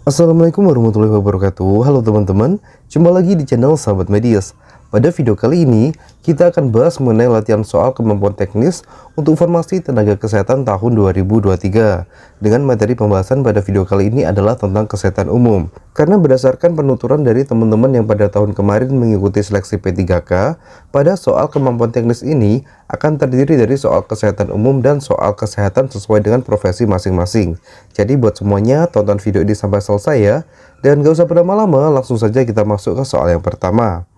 Assalamualaikum warahmatullahi wabarakatuh. Halo teman-teman, jumpa lagi di channel Sahabat Medias. Pada video kali ini, kita akan bahas mengenai latihan soal kemampuan teknis untuk formasi tenaga kesehatan tahun 2023. Dengan materi pembahasan pada video kali ini adalah tentang kesehatan umum. Karena berdasarkan penuturan dari teman-teman yang pada tahun kemarin mengikuti seleksi P3K, pada soal kemampuan teknis ini akan terdiri dari soal kesehatan umum dan soal kesehatan sesuai dengan profesi masing-masing. Jadi buat semuanya, tonton video ini sampai selesai ya. Dan gak usah berlama-lama, langsung saja kita masuk ke soal yang pertama.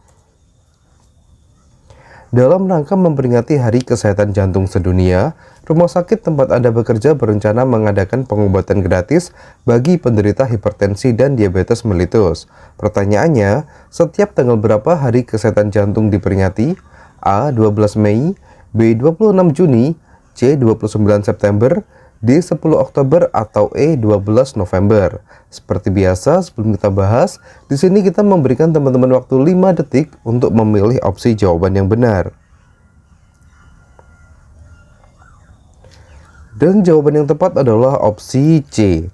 Dalam rangka memperingati Hari Kesehatan Jantung Sedunia, rumah sakit tempat Anda bekerja berencana mengadakan pengobatan gratis bagi penderita hipertensi dan diabetes mellitus. Pertanyaannya, setiap tanggal berapa Hari Kesehatan Jantung diperingati? A. 12 Mei, B. 26 Juni, C. 29 September, D. 10 Oktober, atau E. 12 November. Seperti biasa, sebelum kita bahas, di sini kita memberikan teman-teman waktu 5 detik untuk memilih opsi jawaban yang benar. Dan jawaban yang tepat adalah opsi C,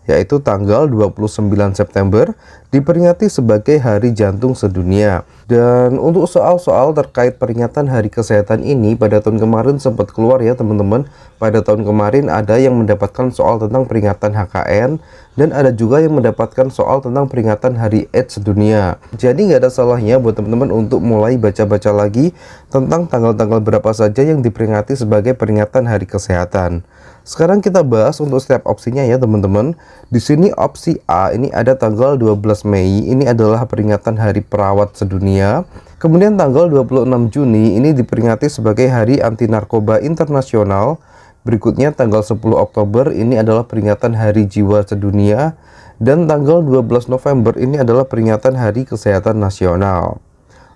yaitu tanggal 29 September diperingati sebagai Hari Jantung Sedunia. Dan untuk soal-soal terkait peringatan Hari Kesehatan ini pada tahun kemarin sempat keluar ya teman-teman. Pada tahun kemarin ada yang mendapatkan soal tentang peringatan HKN dan ada juga yang mendapatkan soal tentang peringatan Hari AIDS Sedunia. Jadi nggak ada salahnya buat teman-teman untuk mulai baca-baca lagi tentang tanggal-tanggal berapa saja yang diperingati sebagai peringatan Hari Kesehatan. Sekarang kita bahas untuk setiap opsinya ya teman-teman. Di sini opsi A ini ada tanggal 12 Mei, ini adalah peringatan Hari Perawat Sedunia. Kemudian tanggal 26 Juni ini diperingati sebagai Hari Anti Narkoba Internasional. Berikutnya tanggal 10 Oktober ini adalah peringatan Hari Jiwa Sedunia. Dan tanggal 12 November ini adalah peringatan Hari Kesehatan Nasional.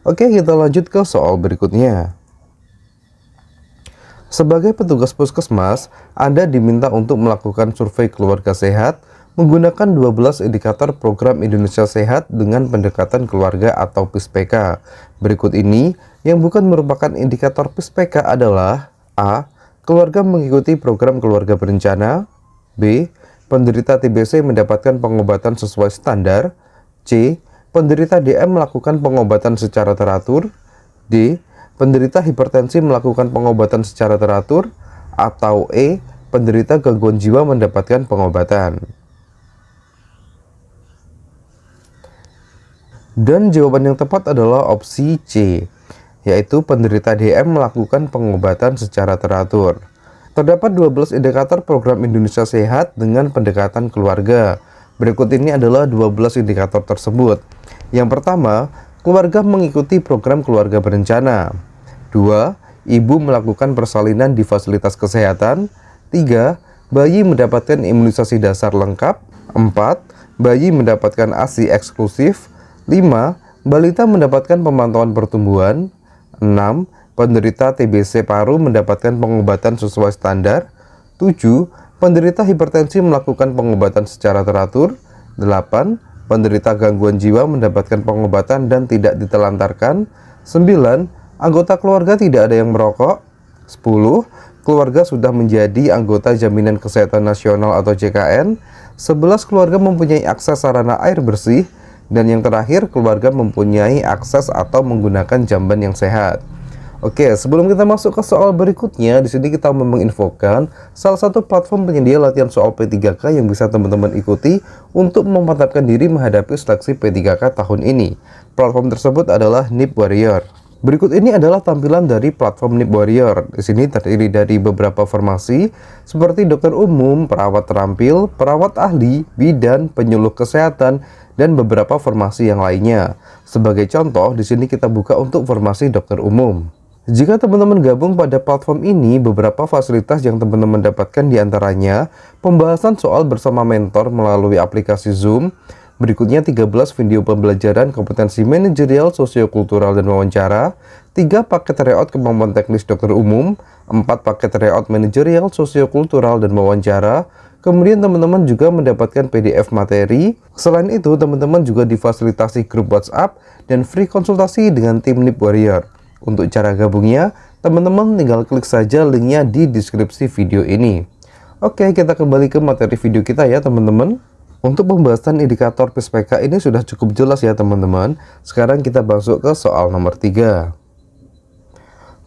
Oke, kita lanjut ke soal berikutnya. Sebagai petugas puskesmas, Anda diminta untuk melakukan survei keluarga sehat menggunakan 12 indikator program Indonesia Sehat dengan pendekatan keluarga atau PISPK. Berikut ini yang bukan merupakan indikator PISPK adalah A. Keluarga mengikuti program keluarga berencana. B. Penderita TBC mendapatkan pengobatan sesuai standar. C. Penderita DM melakukan pengobatan secara teratur. D. Penderita hipertensi melakukan pengobatan secara teratur. Atau E. Penderita gangguan jiwa mendapatkan pengobatan. Dan jawaban yang tepat adalah opsi C, yaitu penderita DM melakukan pengobatan secara teratur. Terdapat 12 indikator program Indonesia Sehat dengan pendekatan keluarga. Berikut ini adalah 12 indikator tersebut. Yang pertama, keluarga mengikuti program keluarga berencana. 2. Ibu melakukan persalinan di fasilitas kesehatan. 3. Bayi mendapatkan imunisasi dasar lengkap. 4. Bayi mendapatkan ASI eksklusif. 5. Balita mendapatkan pemantauan pertumbuhan. 6. Penderita TBC paru mendapatkan pengobatan sesuai standar. 7. Penderita hipertensi melakukan pengobatan secara teratur. 8. Penderita gangguan jiwa mendapatkan pengobatan dan tidak ditelantarkan. 9. Anggota keluarga tidak ada yang merokok. 10. Keluarga sudah menjadi anggota Jaminan Kesehatan Nasional atau JKN. 11. Keluarga mempunyai akses sarana air bersih. Dan yang terakhir, keluarga mempunyai akses atau menggunakan jamban yang sehat. Oke, sebelum kita masuk ke soal berikutnya, di sini kita menginfokan salah satu platform penyedia latihan soal P3K yang bisa teman-teman ikuti untuk memantapkan diri menghadapi seleksi P3K tahun ini. Platform tersebut adalah NIP Warrior. Berikut ini adalah tampilan dari platform NIP Warrior. Di sini terdiri dari beberapa formasi seperti dokter umum, perawat terampil, perawat ahli, bidan, penyuluh kesehatan, dan beberapa formasi yang lainnya. Sebagai contoh, di sini kita buka untuk formasi dokter umum. Jika teman-teman gabung pada platform ini, beberapa fasilitas yang teman-teman dapatkan diantaranya pembahasan soal bersama mentor melalui aplikasi Zoom. Berikutnya 13 video pembelajaran kompetensi manajerial, sosiokultural, dan wawancara. 3 paket reout kemampuan teknis dokter umum. 4 paket reout manajerial, sosiokultural, dan wawancara. Kemudian teman-teman juga mendapatkan PDF materi. Selain itu, teman-teman juga difasilitasi grup WhatsApp dan free konsultasi dengan tim NIP Warrior. Untuk cara gabungnya, teman-teman tinggal klik saja linknya di deskripsi video ini. Oke, kita kembali ke materi video kita ya teman-teman. Untuk pembahasan indikator PISPK ini sudah cukup jelas ya teman-teman. Sekarang kita masuk ke soal nomor 3.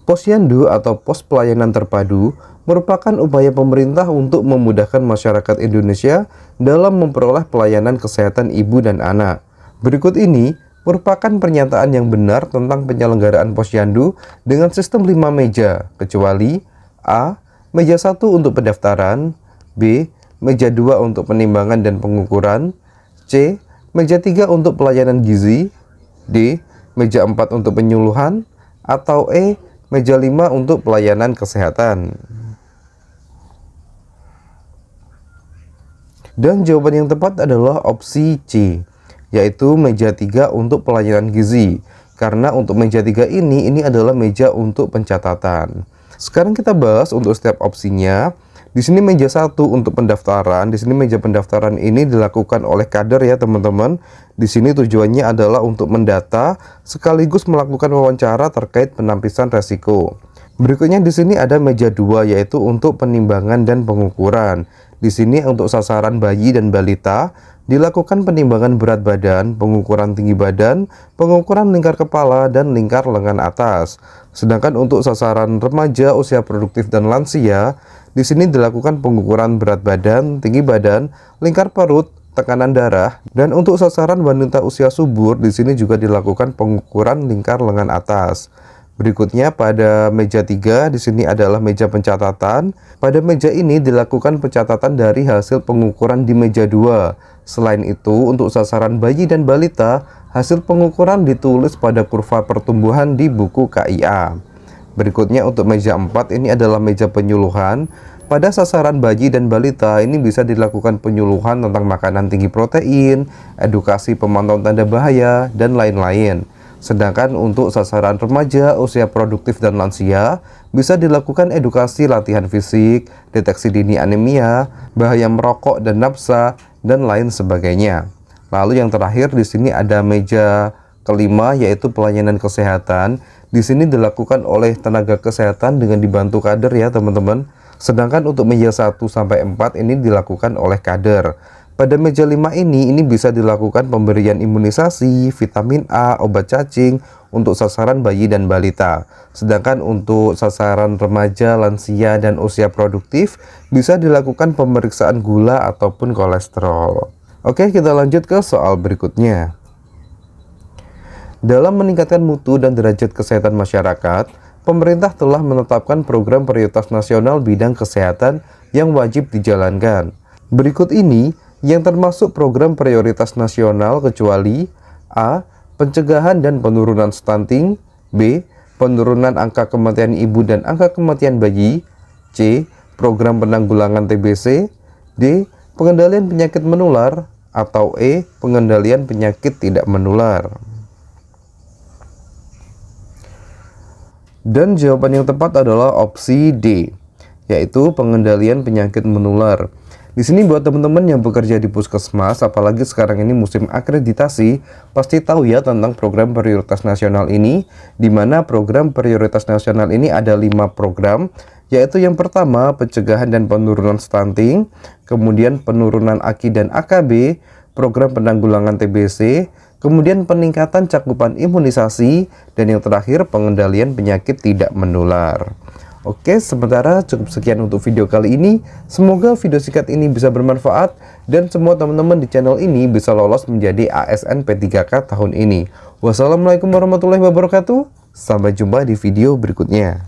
Posyandu atau pos pelayanan terpadu merupakan upaya pemerintah untuk memudahkan masyarakat Indonesia dalam memperoleh pelayanan kesehatan ibu dan anak. Berikut ini merupakan pernyataan yang benar tentang penyelenggaraan posyandu dengan sistem 5 meja, kecuali A. Meja 1 untuk pendaftaran, B. Meja 2 untuk penimbangan dan pengukuran, C. Meja 3 untuk pelayanan gizi, D. Meja 4 untuk penyuluhan, atau E. Meja 5 untuk pelayanan kesehatan. Dan jawaban yang tepat adalah opsi C, yaitu meja 3 untuk pelayanan gizi. Karena untuk meja 3 ini adalah meja untuk pencatatan. Sekarang kita bahas untuk setiap opsinya. Di sini meja 1 untuk pendaftaran. Di sini meja pendaftaran ini dilakukan oleh kader ya teman-teman. Di sini tujuannya adalah untuk mendata sekaligus melakukan wawancara terkait penampisan resiko. Berikutnya di sini ada meja 2 yaitu untuk penimbangan dan pengukuran. Di sini untuk sasaran bayi dan balita dilakukan penimbangan berat badan, pengukuran tinggi badan, pengukuran lingkar kepala dan lingkar lengan atas. Sedangkan untuk sasaran remaja, usia produktif dan lansia, di sini dilakukan pengukuran berat badan, tinggi badan, lingkar perut, tekanan darah, dan untuk sasaran wanita usia subur di sini juga dilakukan pengukuran lingkar lengan atas. Berikutnya pada meja 3 di sini adalah meja pencatatan. Pada meja ini dilakukan pencatatan dari hasil pengukuran di meja 2. Selain itu, untuk sasaran bayi dan balita, hasil pengukuran ditulis pada kurva pertumbuhan di buku KIA. Berikutnya untuk meja 4 ini adalah meja penyuluhan. Pada sasaran bayi dan balita ini bisa dilakukan penyuluhan tentang makanan tinggi protein, edukasi pemantauan tanda bahaya, dan lain-lain. Sedangkan untuk sasaran remaja, usia produktif dan lansia, bisa dilakukan edukasi latihan fisik, deteksi dini anemia, bahaya merokok dan nafsa, dan lain sebagainya. Lalu yang terakhir di sini ada meja kelima yaitu pelayanan kesehatan. Di sini dilakukan oleh tenaga kesehatan dengan dibantu kader ya teman-teman. Sedangkan untuk meja 1 sampai 4 ini dilakukan oleh kader. Pada meja 5 ini bisa dilakukan pemberian imunisasi, vitamin A, obat cacing untuk sasaran bayi dan balita. Sedangkan untuk sasaran remaja, lansia, dan usia produktif bisa dilakukan pemeriksaan gula ataupun kolesterol. Oke, kita lanjut ke soal berikutnya. Dalam meningkatkan mutu dan derajat kesehatan masyarakat, pemerintah telah menetapkan program prioritas nasional bidang kesehatan yang wajib dijalankan. Berikut ini yang termasuk program prioritas nasional kecuali A. Pencegahan dan penurunan stunting, B. Penurunan angka kematian ibu dan angka kematian bayi, C. Program penanggulangan TBC, D. Pengendalian penyakit menular, atau E. Pengendalian penyakit tidak menular. Dan jawaban yang tepat adalah opsi D, yaitu pengendalian penyakit menular. Di sini buat teman-teman yang bekerja di puskesmas, apalagi sekarang ini musim akreditasi, pasti tahu ya tentang program prioritas nasional ini, di mana program prioritas nasional ini ada 5 program, yaitu yang pertama pencegahan dan penurunan stunting, kemudian penurunan AKI dan AKB, program penanggulangan TBC, kemudian peningkatan cakupan imunisasi, dan yang terakhir pengendalian penyakit tidak menular. Oke, sementara cukup sekian untuk video kali ini. Semoga video singkat ini bisa bermanfaat dan semua teman-teman di channel ini bisa lolos menjadi ASN P3K tahun ini. Wassalamualaikum warahmatullahi wabarakatuh. Sampai jumpa di video berikutnya.